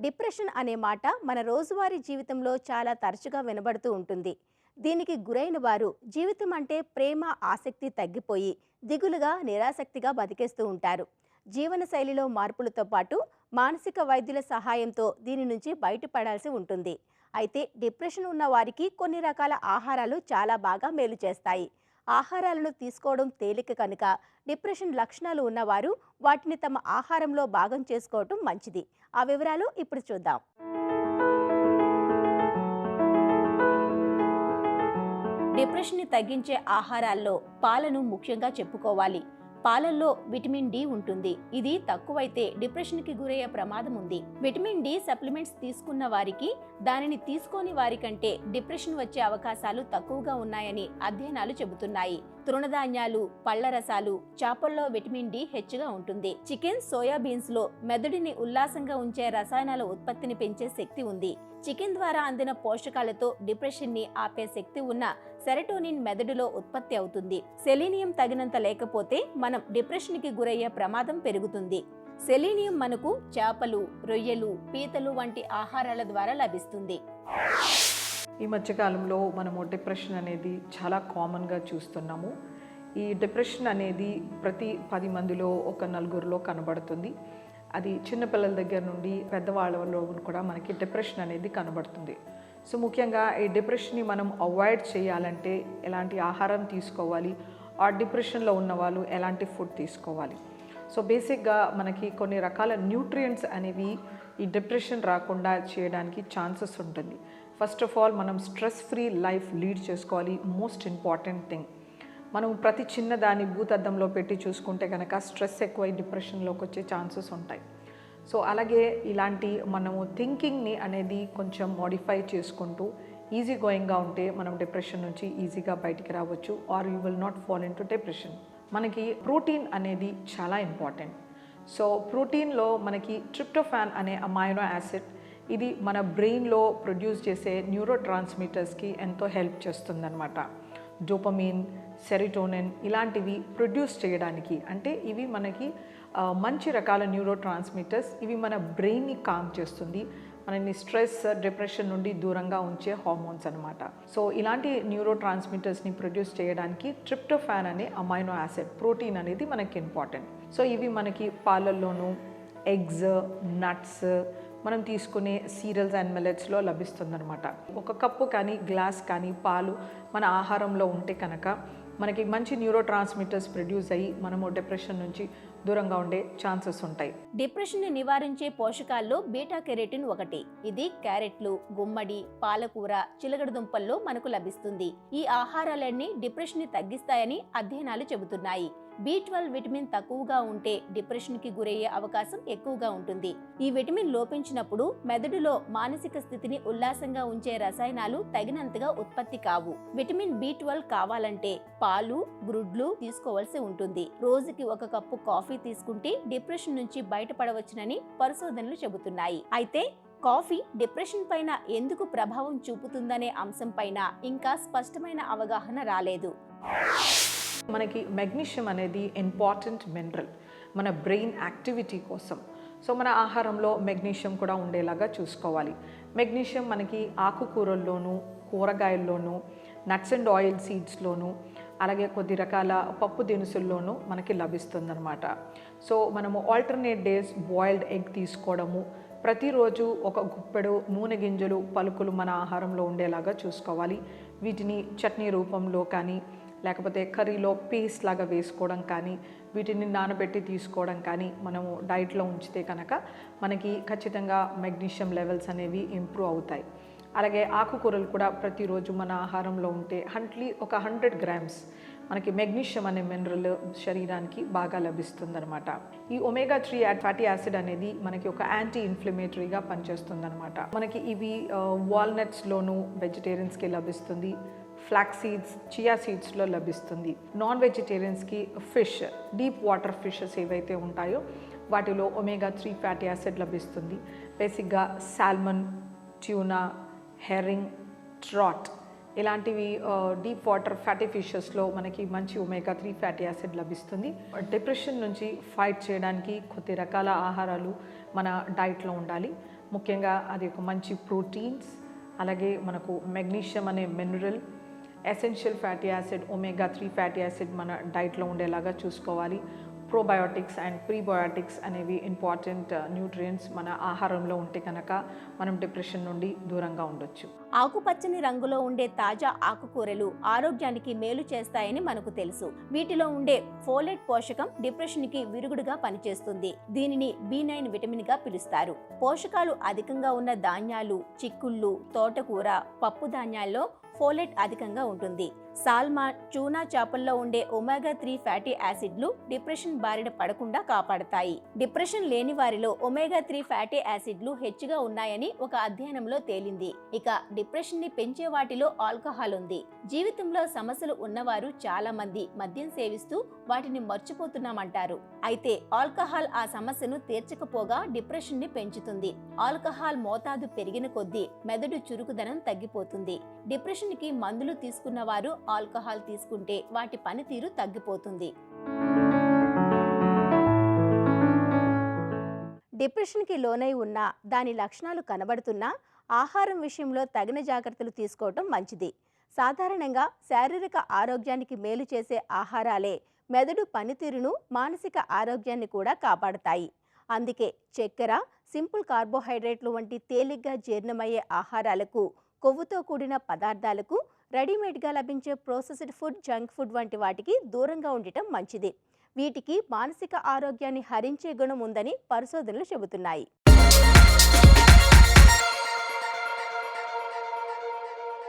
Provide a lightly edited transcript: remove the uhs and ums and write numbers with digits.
Depression అనే మాట మన రోజువారీ జీవితంలో చాలా తరచుగా వినబడుతూ ఉంటుంది. దీనికి గురైన వారు జీవితం అంటే ప్రేమ, ఆసక్తి తగ్గిపోయి దిగులుగా, నిరాసక్తిగా బతికేస్తూ ఉంటారు. జీవనశైలిలో మార్పులతో పాటు మానసిక వైద్యుల సహాయంతో దీని నుంచి బయటపడాల్సి ఉంటుంది. అయితే డిప్రెషన్ ఉన్న వారికి కొన్ని రకాల ఆహారాలు చాలా బాగా మేలు చేస్తాయి. ఆహారాలను తీసుకోవడం తేలిక కనుక డిప్రెషన్ లక్షణాలు ఉన్నవారు వాటిని తమ ఆహారంలో భాగం చేసుకోవటం మంచిది. ఆ వివరాలు ఇప్పుడు చూద్దాం. డిప్రెషన్ని తగ్గించే ఆహారాల్లో పాలను ముఖ్యంగా చెప్పుకోవాలి. పాలల్లో విటమిన్ డి ఉంటుంది. ఇది తక్కువైతే డిప్రెషన్కి గురయ్యే ప్రమాదం ఉంది. విటమిన్ డి సప్లిమెంట్స్ తీసుకున్న వారికి దానిని తీసుకోని వారికంటే డిప్రెషన్ వచ్చే అవకాశాలు తక్కువగా ఉన్నాయని అధ్యయనాలు చెబుతున్నాయి. తృణధాన్యాలు, పళ్ల రసాలు, చేపల్లో విటమిన్ డి హెచ్చుగా ఉంటుంది. చికెన్, సోయాబీన్స్ లో మెదడుని ఉల్లాసంగా ఉంచే రసాయనాల ఉత్పత్తిని పెంచే శక్తి ఉంది. చికెన్ ద్వారా అందిన పోషకాలతో డిప్రెషన్ ని ఆపే శక్తి ఉన్న సెరటోనిన్ మెదడులో ఉత్పత్తి అవుతుంది. సెలీనియం తగినంత లేకపోతే మనం డిప్రెషన్ కి గురయ్యే ప్రమాదం పెరుగుతుంది. సెలీనియం మనకు చేపలు, రొయ్యలు, పీతలు వంటి ఆహారాల ద్వారా లభిస్తుంది. ఈ మధ్యకాలంలో మనము డిప్రెషన్ అనేది చాలా కామన్గా చూస్తున్నాము. ఈ డిప్రెషన్ అనేది ప్రతి 10 మందిలో ఒక 4 కనబడుతుంది. అది చిన్నపిల్లల దగ్గర నుండి పెద్దవాళ్ళలో కూడా మనకి డిప్రెషన్ అనేది కనబడుతుంది. సో ముఖ్యంగా ఈ డిప్రెషన్ని మనం అవాయిడ్ చేయాలంటే ఎలాంటి ఆహారం తీసుకోవాలి, ఆ డిప్రెషన్లో ఉన్న వాళ్ళు ఎలాంటి ఫుడ్ తీసుకోవాలి. సో బేసిక్గా మనకి కొన్ని రకాల న్యూట్రియంట్స్ అనేవి ఈ డిప్రెషన్ రాకుండా చేయడానికి ఛాన్సెస్ ఉంటుంది. ఫస్ట్ ఆఫ్ ఆల్ మనం స్ట్రెస్ ఫ్రీ లైఫ్ లీడ్ చేసుకోవాలి. మోస్ట్ ఇంపార్టెంట్ థింగ్, మనం ప్రతి చిన్నదాన్ని భూతద్దంలో పెట్టి చూసుకుంటే కనుక స్ట్రెస్ ఎక్కువై డిప్రెషన్లోకి వచ్చే ఛాన్సెస్ ఉంటాయి. సో అలాగే ఇలాంటి మనము థింకింగ్ని అనేది కొంచెం మోడిఫై చేసుకుంటూ ఈజీ గోయింగ్గా ఉంటే మనం డిప్రెషన్ నుంచి ఈజీగా బయటికి రావచ్చు, or you will not fall into depression. మనకి ప్రోటీన్ అనేది చాలా ఇంపార్టెంట్. సో ప్రోటీన్లో మనకి ట్రిప్టోఫాన్ అనే అమైనో యాసిడ్, ఇది మన బ్రెయిన్లో ప్రొడ్యూస్ చేసే న్యూరో ట్రాన్స్మిటర్స్కి ఎంతో హెల్ప్ చేస్తుందన్నమాట. డోపమిన్, సెరిటోనిన్ ఇలాంటివి ప్రొడ్యూస్ చేయడానికి, అంటే ఇవి మనకి మంచి రకాల న్యూరో ట్రాన్స్మిటర్స్. ఇవి మన బ్రెయిన్ని కామ్ చేస్తుంది, మనని స్ట్రెస్, డిప్రెషన్ నుండి దూరంగా ఉంచే హార్మోన్స్ అనమాట. సో ఇలాంటి న్యూరో ట్రాన్స్మిటర్స్ని ప్రొడ్యూస్ చేయడానికి ట్రిప్టోఫాన్ అనే అమైనో యాసిడ్, ప్రోటీన్ అనేది మనకి ఇంపార్టెంట్. సో ఇవి మనకి పాలల్లోనూ, ఎగ్స్, నట్స్, మనం తీసుకునే సీరియల్స్ అండ్ మిల్లెట్స్లో లభిస్తుందన్నమాట. ఒక కప్పు కానీ గ్లాస్ కానీ పాలు మన ఆహారంలో ఉంటే కనుక మనకి మంచి న్యూరో ట్రాన్స్మిటర్స్ ప్రొడ్యూస్ అయ్యి మనము డిప్రెషన్ నుంచి దూరంగా ఉండే ఛాన్సెస్ ఉంటాయి. డిప్రెషన్ ని నివారించే పోషకాల్లో బీటా కెరోటిన్ ఒకటి. ఇది క్యారెట్లు, గుమ్మడి, పాలకూర, చిలకడ దుంపల్లో మనకు లభిస్తుంది. ఈ ఆహారాలన్నీ డిప్రెషన్ ని తగ్గిస్తాయని అధ్యయనాలు చెబుతున్నాయి. B12 విటమిన్ తక్కువగా ఉంటే డిప్రెషన్ కి గురయ్యే అవకాశం ఎక్కువగా ఉంటుంది. ఈ విటమిన్ లోపించినప్పుడు మెదడులో మానసిక స్థితిని ఉల్లాసంగా ఉంచే రసాయనాలు తగినంతగా ఉత్పత్తి కావు. విటమిన్ B12 కావాలంటే పాలు, గుడ్లు తీసుకోవాల్సి ఉంటుంది. రోజుకి 1 కప్పు కాఫీ తీసుకుంటే డిప్రెషన్ నుంచి బయటపడవచ్చునని పరిశోధనలు చెబుతున్నాయి. అయితే కాఫీ డిప్రెషన్ పైన ఎందుకు ప్రభావం చూపుతుందనే అంశం పైన ఇంకా స్పష్టమైన అవగాహన రాలేదు. మనకి మెగ్నీషియం అనేది ఇంపార్టెంట్ మినరల్ మన బ్రెయిన్ యాక్టివిటీ కోసం. సో మన ఆహారంలో మెగ్నీషియం కూడా ఉండేలాగా చూసుకోవాలి. మెగ్నీషియం మనకి ఆకుకూరల్లోనూ, కూరగాయల్లోనూ, నట్స్ అండ్ ఆయిల్ సీడ్స్లోనూ, అలాగే కొద్ది రకాల పప్పు దినుసుల్లోనూ మనకి లభిస్తుందన్నమాట. సో మనము ఆల్టర్నేట్ డేస్ బాయిల్డ్ ఎగ్ తీసుకోవడము, ప్రతిరోజు ఒక గుప్పెడు నూనె గింజలు, పలుకులు మన ఆహారంలో ఉండేలాగా చూసుకోవాలి. వీటిని చట్నీ రూపంలో కానీ, లేకపోతే కర్రీలో పేస్ట్ లాగా వేసుకోవడం కానీ, వీటిని నానబెట్టి తీసుకోవడం కానీ మనము డైట్లో ఉంచితే కనుక మనకి ఖచ్చితంగా మెగ్నీషియం లెవెల్స్ అనేవి ఇంప్రూవ్ అవుతాయి. అలాగే ఆకుకూరలు కూడా ప్రతిరోజు మన ఆహారంలో ఉంటే ఒక 100 గ్రామ్స్ మనకి మెగ్నీషియం అనే మినరల్ శరీరానికి బాగా లభిస్తుందన్నమాట. ఈ ఒమేగా 3 ఫ్యాటీ యాసిడ్ అనేది మనకి ఒక యాంటీ ఇన్ఫ్లమేటరీగా పనిచేస్తుందన్నమాట. మనకి ఇవి వాల్నట్స్లోనూ వెజిటేరియన్స్కి లభిస్తుంది, ఫ్లాక్స్ సీడ్స్, చియా సీడ్స్లో లభిస్తుంది. నాన్ వెజిటేరియన్స్కి ఫిష్, డీప్ వాటర్ ఫిషెస్ ఏవైతే ఉంటాయో వాటిలో ఒమేగా 3 ఫ్యాటీ యాసిడ్ లభిస్తుంది. బేసిక్గా సాల్మన్, ట్యూనా, హెరింగ్, ట్రాట్ ఇలాంటివి డీప్ వాటర్ ఫ్యాటీ ఫిషెస్లో మనకి మంచి ఒమేగా 3 ఫ్యాటీ యాసిడ్ లభిస్తుంది. డిప్రెషన్ నుంచి ఫైట్ చేయడానికి కొద్ది రకాల ఆహారాలు మన డైట్లో ఉండాలి. ముఖ్యంగా అది ఒక మంచి ప్రోటీన్స్, అలాగే మనకు మెగ్నీషియం అనే mineral, essential fatty acid, omega-3 fatty acid మన డైట్లో ఉండేలాగా చూసుకోవాలి. ప్రోబయోటిక్స్ అండ్ ప్రీబయోటిక్స్ అనేవి ఇంపార్టెంట్ న్యూట్రియంట్స్ మన ఆహారంలో ఉంటే కనుక మనం డిప్రెషన్ నుండి దూరంగా ఉండొచ్చు. ఆకుపచ్చని రంగులో ఉండే తాజా ఆకుకూరలు ఆరోగ్యానికి మేలు చేస్తాయని మనకు తెలుసు. వీటిలో ఉండే ఫోలేట్ పోషకం డిప్రెషన్కి విరుగుడుగా పనిచేస్తుంది. దీనిని B9 విటమిన్ గా పిలుస్తారు. పోషకాలు అధికంగా ఉన్న ధాన్యాలు, చిక్కుళ్ళు, తోటకూర, పప్పు ధాన్యాల్లో ఫోలేట్ అధికంగా ఉంటుంది. సాల్మాన్, ట్యూనా చేపల్లో ఉండే omega-3 ఫ్యాటీ యాసిడ్లు డిప్రెషన్ బారిన పడకుండా కాపాడతాయి. డిప్రెషన్ లేని వారిలో omega-3 ఫ్యాటీ యాసిడ్లు హెచ్చుగా ఉన్నాయని ఒక అధ్యయనంలో తేలింది. ఇక డిప్రెషన్ ని పెంచే వాటిలో ఆల్కహాల్ ఉంది. జీవితంలో సమస్యలు ఉన్నవారు చాలా మంది మద్యం సేవిస్తూ వాటిని మర్చిపోతున్నామంటారు. అయితే ఆల్కహాల్ ఆ సమస్యను తీర్చకపోగా డిప్రెషన్ ని పెంచుతుంది. ఆల్కహాల్ మోతాదు పెరిగిన కొద్దీ మెదడు చురుకుదనం తగ్గిపోతుంది. డిప్రెషన్ కి మందులు తీసుకున్న వారు ఆల్కహాల్ తీసుకుంటే వాటి పనితీరు తగ్గిపోతుంది. డిప్రెషన్కి లోనై ఉన్న దాని లక్షణాలు కనబడుతున్నా ఆహారం విషయంలో తగిన జాగ్రత్తలు తీసుకోవటం మంచిది. సాధారణంగా శారీరక ఆరోగ్యానికి మేలు చేసే ఆహారాలే మెదడు పనితీరును, మానసిక ఆరోగ్యాన్ని కూడా కాపాడతాయి. అందుకే చక్కెర, సింపుల్ కార్బోహైడ్రేట్లు వంటి తేలిగ్గా జీర్ణమయ్యే ఆహారాలకు, కొవ్వుతో కూడిన పదార్థాలకు, రెడీమేడ్గా లభించే ప్రాసెస్డ్ ఫుడ్, జంక్ ఫుడ్ వంటి వాటికి దూరంగా ఉండటం మంచిది. వీటికి మానసిక ఆరోగ్యాన్ని హరించే గుణం ఉందని పరిశోధనలు చెబుతున్నాయి.